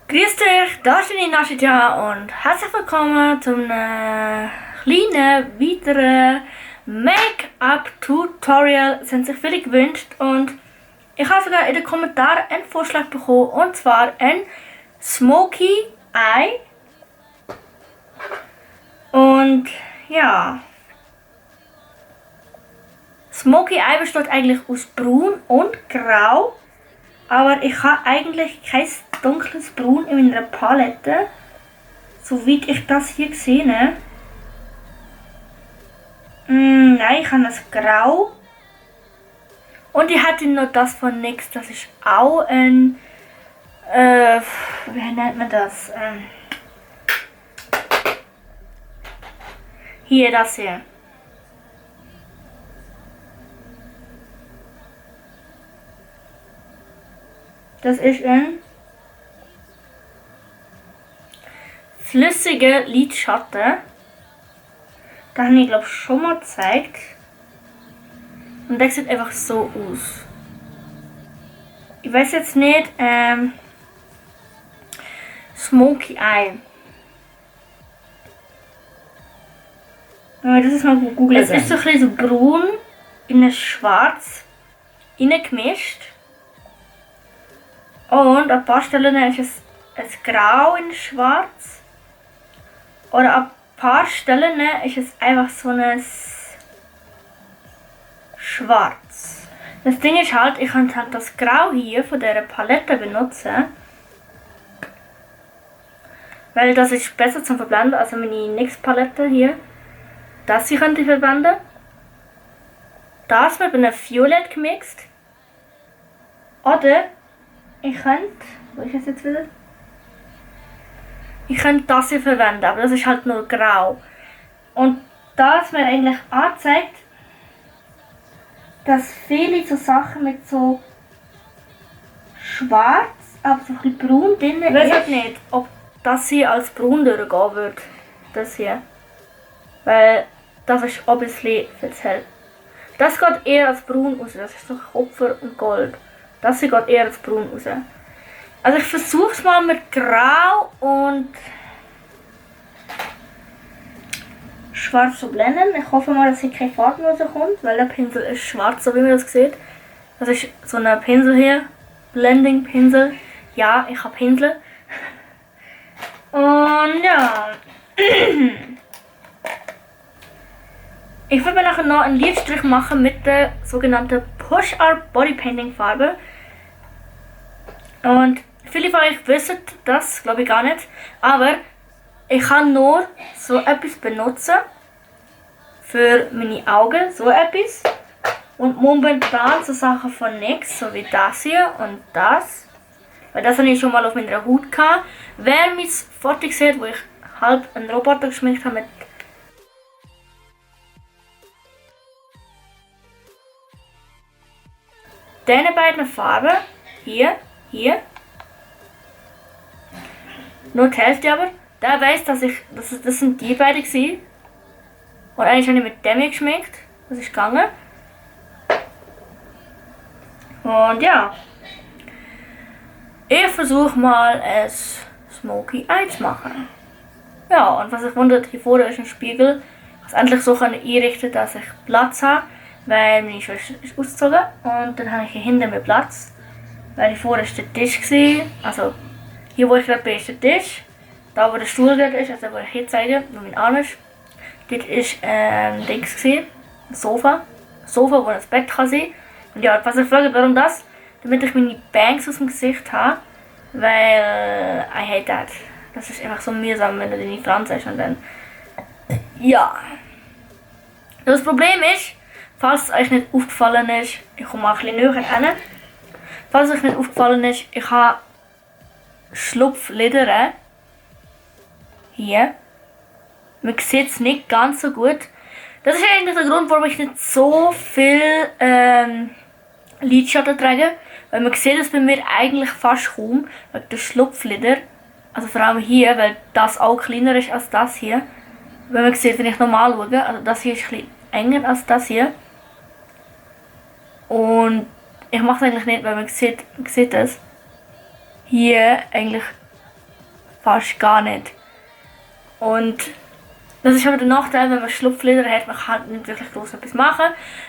Grüß dich, da ist die Nashidja und herzlich willkommen zum kleinen weiteren Make-up-Tutorial. Es haben sich viele gewünscht und ich habe sogar in den Kommentaren einen Vorschlag bekommen, und zwar ein Smoky Eye. Und ja, Smoky Eye besteht eigentlich aus Braun und Grau, aber ich habe eigentlich kein dunkles Braun in meiner Palette, soweit ich das hier sehe. Nein, ich habe das Grau. Und ich hatte noch das von NYX, das ist auch ein, wie nennt man das? Hier, das hier. Das ist ein flüssiger Lidschatten. Das habe ich, glaube ich, schon mal gezeigt. Und der sieht einfach so aus. Ich weiß jetzt nicht, Smoky Eye. Wenn wir das jetzt mal googeln. Es ist so ein bisschen so braun in ein Schwarz gemischt. Und an ein paar Stellen ist es ein Grau in Schwarz. Oder an ein paar Stellen ist es einfach so ein Schwarz. Das Ding ist halt, ich kann halt das Grau hier von dieser Palette benutzen. Weil das ist besser zum Verblenden, also meine NYX Palette hier. Das hier könnte ich verwenden. Das wird mit einem Violett gemixt. Oder ich könnte, wo ist das jetzt wieder? Ich könnte das hier verwenden, aber das ist halt nur grau. Und das mir eigentlich anzeigt, dass viele so Sachen mit so schwarz, aber so ein bisschen braun drin ist. Ich weiß halt nicht, ob das hier als braun durchgehen wird. Das hier. Weil das ist ein bisschen verzerrt. Das geht eher als braun raus. Das ist so Kupfer und Gold. Das hier geht eher als braun raus. Also ich versuche es mal mit Grau und Schwarz zu blenden. Ich hoffe mal, dass hier keine Farbe rauskommt, weil der Pinsel ist schwarz, so wie man das sieht. Das ist so ein Pinsel hier. Blending Pinsel. Ja, ich habe Pinsel. Und ja. Ich will mir nachher noch einen Lidstrich machen mit der sogenannten Push Art Body Painting Farbe. Und viele von euch wissen das, glaube ich gar nicht. Aber ich kann nur so etwas benutzen für meine Augen, so etwas. Und momentan so Sachen von NYX, so wie das hier und das. Weil das habe ich schon mal auf meiner Haut gehabt. Wer mein Foto sieht, wo ich halb einen Roboter geschminkt habe mit diesen beiden Farben, hier, nur die Hälfte aber, der weiss, dass das sind die beiden gewesen. Und eigentlich habe ich mit dem geschminkt, das ist gegangen. Und ja, ich versuche mal ein Smoky Eye zu machen. Ja, und was ich wundert, hier vorne ist ein Spiegel. Ich kann es endlich so einrichten, dass ich Platz habe. Weil meine Schwester ist ausgezogen und dann habe ich hier hinten mehr Platz. Weil hier vorne war der Tisch gewesen. Also hier wo ich gerade bin ist der Tisch. Da wo der Stuhl gerade ist, also wo ich hier zeige, wo mein Arm ist. Dort war Dings gewesen, ein Sofa. Ein Sofa, wo das Bett kann sein. Und ja, was ich frage, warum das? Damit ich meine Bangs aus dem Gesicht habe. Weil I hate that. Das ist einfach so mühsam, wenn du deine Franz hast und dann. Ja. Das Problem ist, falls es euch nicht aufgefallen ist, ich komme mal ein bisschen näher hin. Falls es euch nicht aufgefallen ist, ich habe Schlupflider hier. Man sieht es nicht ganz so gut. Das ist eigentlich der Grund, warum ich nicht so viel Lidschatten trage. Weil man sieht es bei mir eigentlich fast kaum, wegen der Schlupflider. Also vor allem hier, weil das auch kleiner ist als das hier. Wenn man sieht, wenn ich normal schaue, also das hier ist ein bisschen enger als das hier. Und ich mache es eigentlich nicht, weil man sieht es. Hier eigentlich fast gar nicht. Und das ist aber der Nachteil, wenn man Schlupflider hat, man kann nicht wirklich groß etwas machen,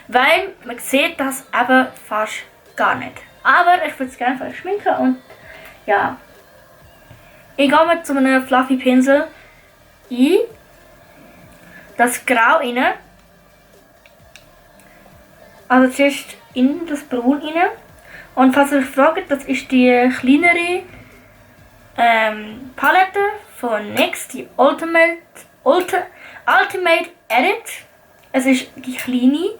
weil man sieht das eben fast gar nicht. Aber ich würde es gerne für schminken und ja. Ich gehe mal zu einem Fluffy Pinsel ein, das Grau rein, also zuerst in das Braun rein. Und falls ihr euch fragt, das ist die kleinere Palette von NYX, die Ultimate Edit. Es ist die kleine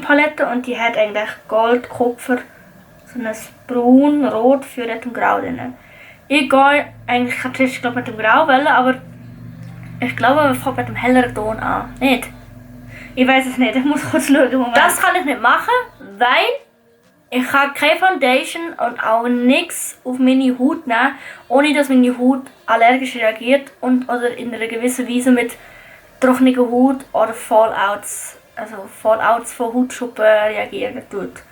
Palette und die hat eigentlich Gold, Kupfer, so ein Braun, Rot, Violett und Grau drin. Ich gehe eigentlich zuerst mit dem Grau wählen, aber ich glaube, man fängt mit dem helleren Ton an. Nicht? Ich weiß es nicht, ich muss kurz schauen. Moment. Das kann ich nicht machen, weil ich habe keine Foundation und auch nichts auf meine Haut nehmen, ohne dass meine Haut allergisch reagiert und oder in einer gewissen Weise mit trockener Haut oder Fallouts von Hautschuppen reagieren tut.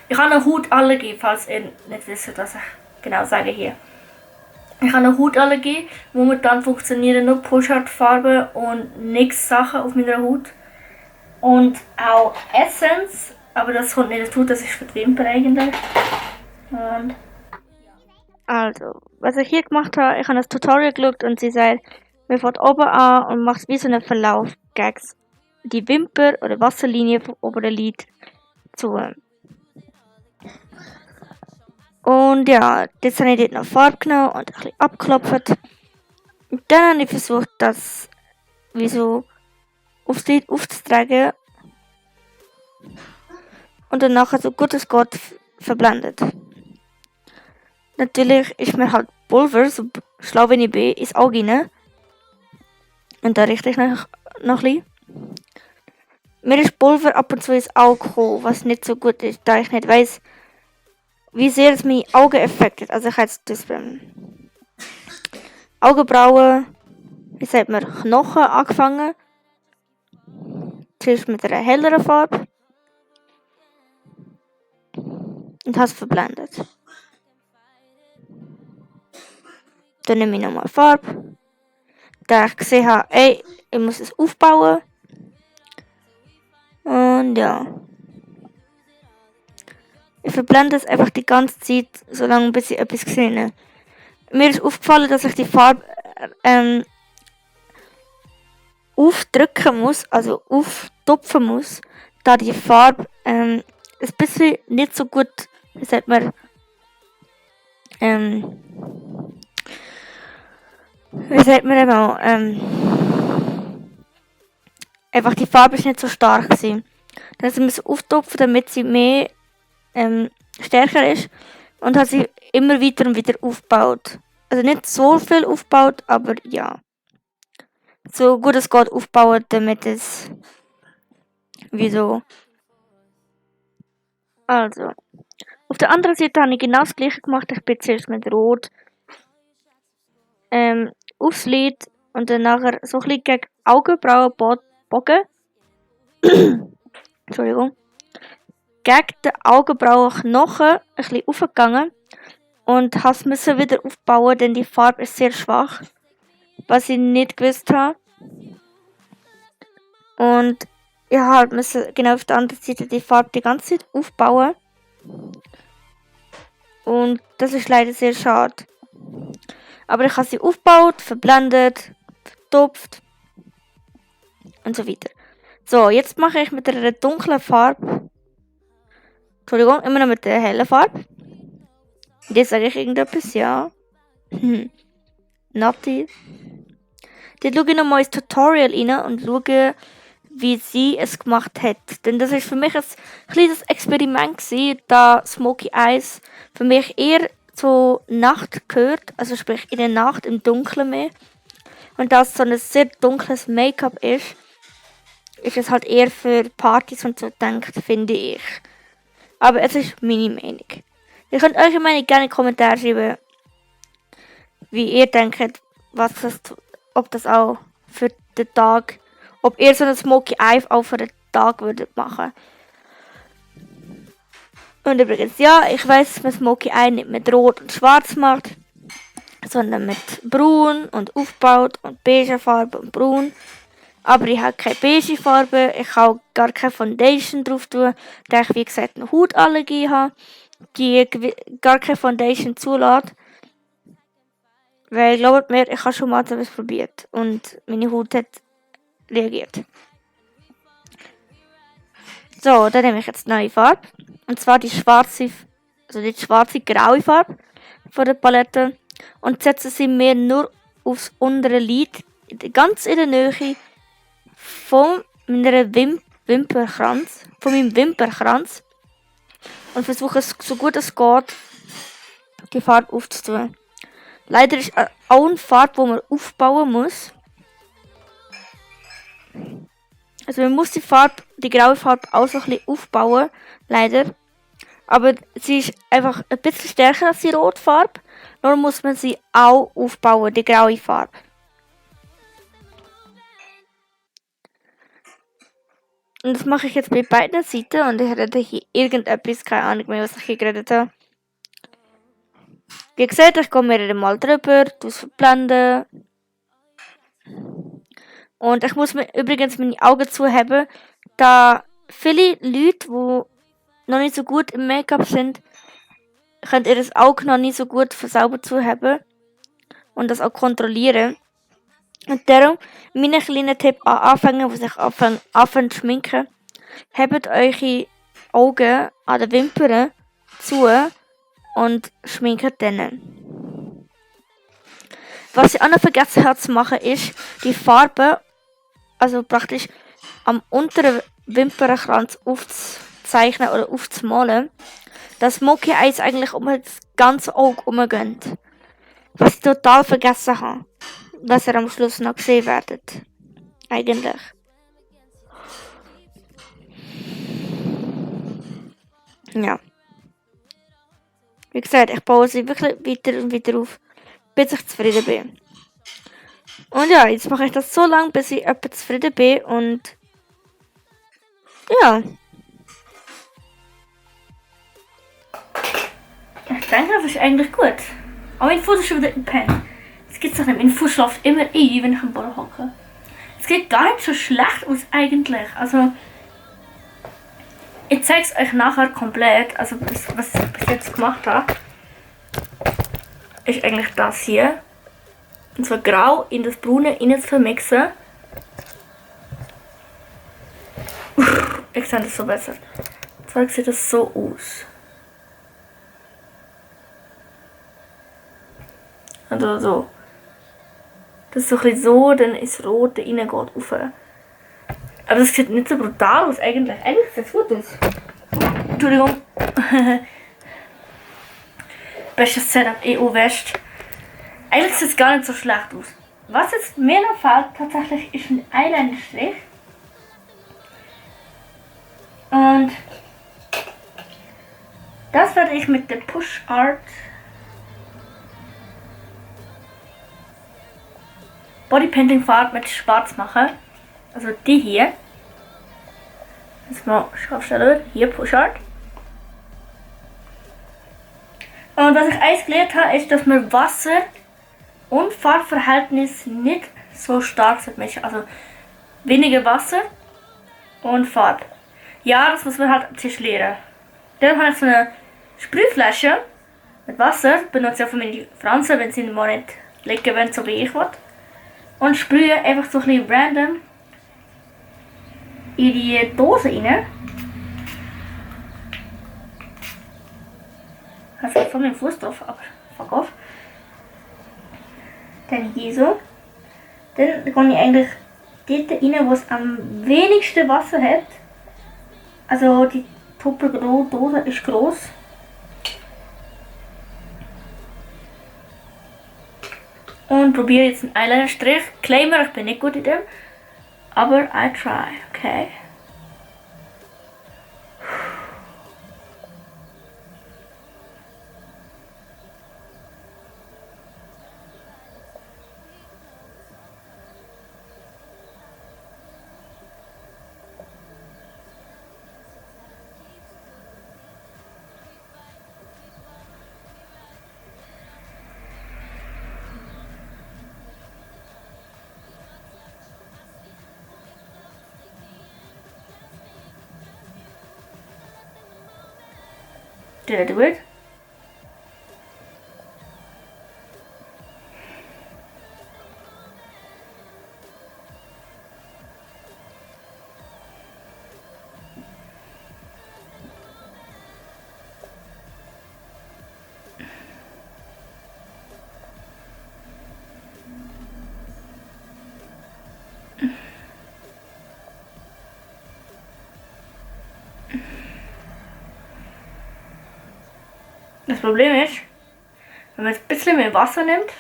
Ich habe eine Hautallergie, falls ihr nicht wisst, was ich genau sage hier. Ich habe eine Hautallergie, momentan funktionieren nur Push-Art-Farben und nichts Sachen auf meiner Haut. Und auch Essence, aber das kommt nicht dazu, das ist für die Wimpern eigentlich. Und also, was ich hier gemacht habe, ich habe das Tutorial geschaut und sie sagt, man fährt oben an und macht wie so einen Verlauf gegen die Wimper oder Wasserlinie vom oberen Lid zu. Und ja, jetzt habe ich dort noch Farbe genommen und ein bisschen abgeklopft. Und dann habe ich versucht, das wie so aufs Lid aufzutragen und dann nachher so gut es geht verblendet. Natürlich ist mir halt Pulver, so schlau wie ich bin, ins Auge rein. Und da richte ich noch ein bisschen. Mir ist Pulver ab und zu ins Auge gekommen, was nicht so gut ist, da ich nicht weiss, wie sehr es meine Augen affectet. Also ich habe jetzt das Augenbrauen, wie sagt man, Knochen angefangen. Zuerst mit einer helleren Farbe. Und habe es verblendet. Dann nehme ich nochmal Farbe. Da ich gesehen habe, ey, ich muss es aufbauen. Und ja. Ich verblende es einfach die ganze Zeit, solange bis ich etwas gesehen habe. Mir ist aufgefallen, dass ich die Farbe aufdrücken muss, also auftupfen muss, da die Farbe ein bisschen nicht so gut, wie sagt man, einfach die Farbe ist nicht so stark gewesen. Dann sie müssen auftupfen, damit sie mehr stärker ist und hat sie immer weiter und wieder aufgebaut. Also nicht so viel aufgebaut, aber ja. So gut es geht aufbauen, damit es wie so. Also. Auf der anderen Seite habe ich genau das gleiche gemacht. Ich bin zuerst mit Rot aufs Lid und dann nachher so ein bisschen gegen Augenbrauen bogen. Entschuldigung. Gegen den Augenbrauenknochen ein bisschen aufgegangen und habe es wieder aufbauen, denn die Farbe ist sehr schwach, was ich nicht gewusst habe. Und ich musste genau auf der anderen Seite die Farbe die ganze Zeit aufbauen. Und das ist leider sehr schade. Aber ich habe sie aufgebaut, verblendet, vertupft und so weiter. So, jetzt mache ich mit einer dunklen Farbe. Entschuldigung, immer noch mit der hellen Farbe. Jetzt sage ich irgendetwas, ja. Nati. Jetzt schaue ich nochmal ins Tutorial rein und schaue, wie sie es gemacht hat. Denn das war für mich ein kleines Experiment gewesen, da Smoky Eyes für mich eher zur Nacht gehört, also sprich in der Nacht im Dunkeln mehr. Und da es so ein sehr dunkles Make-up ist es halt eher für Partys und so gedacht, finde ich. Aber es ist meine Meinung. Ihr könnt eure Meinung gerne in die Kommentare schreiben, wie ihr denkt, ob das auch für den Tag, ob ihr so einen Smoky Eye auch für den Tag würdet machen. Und übrigens, ja, ich weiß, dass man Smoky Eye nicht mit Rot und Schwarz macht, sondern mit Braun und aufgebaut und beige Farbe und Braun. Aber ich habe keine beige Farbe, ich kann auch gar keine Foundation drauf tun, da ich wie gesagt eine Hautallergie habe, die gar keine Foundation zulässt. Weil glaubt mir, ich habe schon mal etwas probiert und meine Haut hat reagiert. So, dann nehme ich jetzt eine neue Farbe. Und zwar die schwarze, also die schwarze graue Farbe von der Palette. Und setze sie mir nur aufs untere Lid, ganz in der Nähe von meinem Wimperkranz. Und versuche es so gut es geht, die Farbe aufzutun. Leider ist auch eine Farbe, die man aufbauen muss. Also man muss die graue Farbe auch so ein bisschen aufbauen, leider. Aber sie ist einfach ein bisschen stärker als die rote Farbe. Nur muss man sie auch aufbauen, die graue Farbe. Und das mache ich jetzt bei beiden Seiten und ich rede hier irgendetwas, keine Ahnung mehr, was ich hier geredet habe. Wie gesagt, ich gehe mehrere Mal drüber, tue es verblenden. Und ich muss mir übrigens meine Augen zuhaben, da viele Leute, die noch nicht so gut im Make-up sind, können ihr Auge noch nicht so gut versaubert zuhaben und das auch kontrollieren. Und darum, mein kleiner Tipp an Anfänger, die sich anfangen zu schminken, habt eure Augen an den Wimpern zu und schminkt dann. Was ich auch noch vergessen habe zu machen, ist die Farbe, also praktisch am unteren Wimpernkranz aufzuzeichnen oder aufzumalen, dass Smoky Eyes eigentlich um das ganze Auge umgeht. Was ich total vergessen habe. Was ihr am Schluss noch sehen werdet. Eigentlich. Ja. Wie gesagt, ich baue sie wirklich weiter und weiter auf, bis ich zufrieden bin. Und ja, jetzt mache ich das so lange, bis ich etwa zufrieden bin und ja. Ich denke, das ist eigentlich gut. Aber mein Fuß ist schon wieder im Pen. Es geht doch nicht, mein Fuß schläft immer ein, wenn ich am Boden hocke. Es geht gar nicht so schlecht aus eigentlich. Also, ich zeige es euch nachher komplett. Also, was ich bis jetzt gemacht habe, ist eigentlich das hier. Und zwar grau in das braune innen zu vermixen. Ich sehe das so besser. Jetzt sieht das so aus. Also so. Das ist so ein bisschen so, dann ist rot, der innen geht rauf. Aber das sieht nicht so brutal aus eigentlich. Eigentlich sieht es gut aus. Entschuldigung. Bestes Setup EU West. Eigentlich sieht es gar nicht so schlecht aus. Was jetzt mir noch fehlt, tatsächlich ist ein Eyeliner-Strich. Und das werde ich mit der Push Art Bodypainting Farbe mit schwarz machen. Also die hier. Jetzt mal scharf stellen. Hier Push Art. Und was ich eins gelernt habe, ist, dass man Wasser und Farbverhältnis nicht so stark mischen. Also weniger Wasser und Farbe. Ja, das muss man halt zuerst lernen. Dann habe ich so eine Sprühflasche mit Wasser. Benutze ich auch für meine Fransen, wenn sie mal nicht lecker werden, so wie ich will. Und sprühe einfach so ein bisschen random in die Dose rein. Ich habe von meinem Fuß drauf, aber fuck off. Dann hier so. Dann gehe ich eigentlich dort rein, wo es am wenigsten Wasser hat. Also die Tupperdose ist groß. Und probiere jetzt einen Eyeliner-Strich. Claimer, ich bin nicht gut in dem. Aber I try, okay. Did I do it? Das Problem ist, wenn man jetzt ein bisschen mehr Wasser nimmt,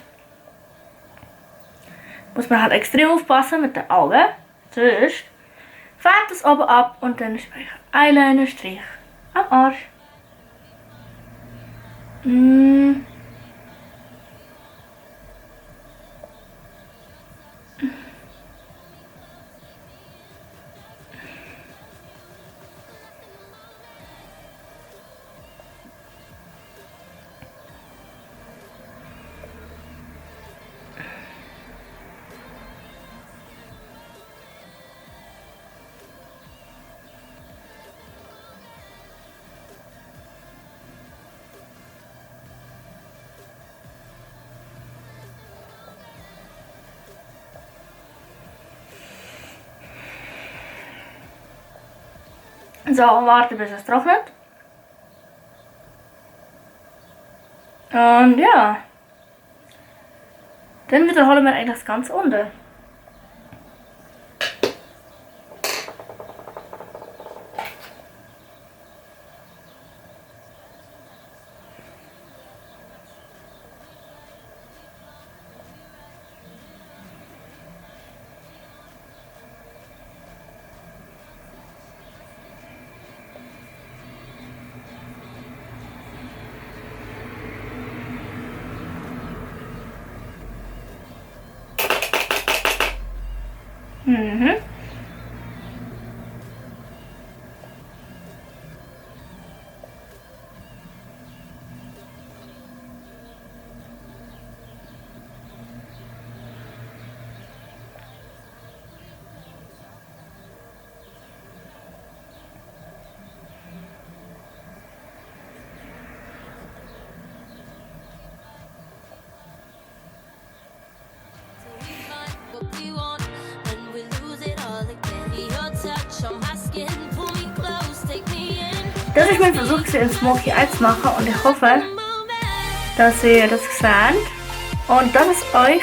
muss man halt extrem aufpassen mit den Augen. Sonst fährt es oben ab und dann ist ein Eyeliner-Strich am Arsch. So, warten bis es trocknet. Und ja. Dann wiederholen wir eigentlich das Ganze unten. Mhm. Das ist mein Versuch, ein Smoky Eye zu machen und ich hoffe, dass ihr das seht und dass es euch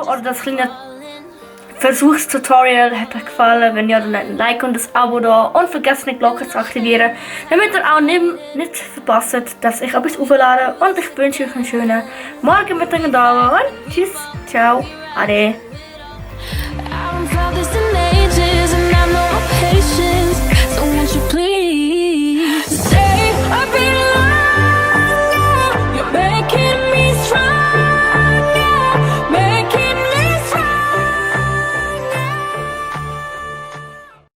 oder das kleine Versuchstutorial hat euch gefallen. Wenn ja, dann ein Like und ein Abo da und vergesst nicht die Glocke zu aktivieren, damit ihr auch nicht verpasst, dass ich etwas auflade. Und ich wünsche euch einen schönen Morgen, Mittag und Abend und tschüss, ciao, ade.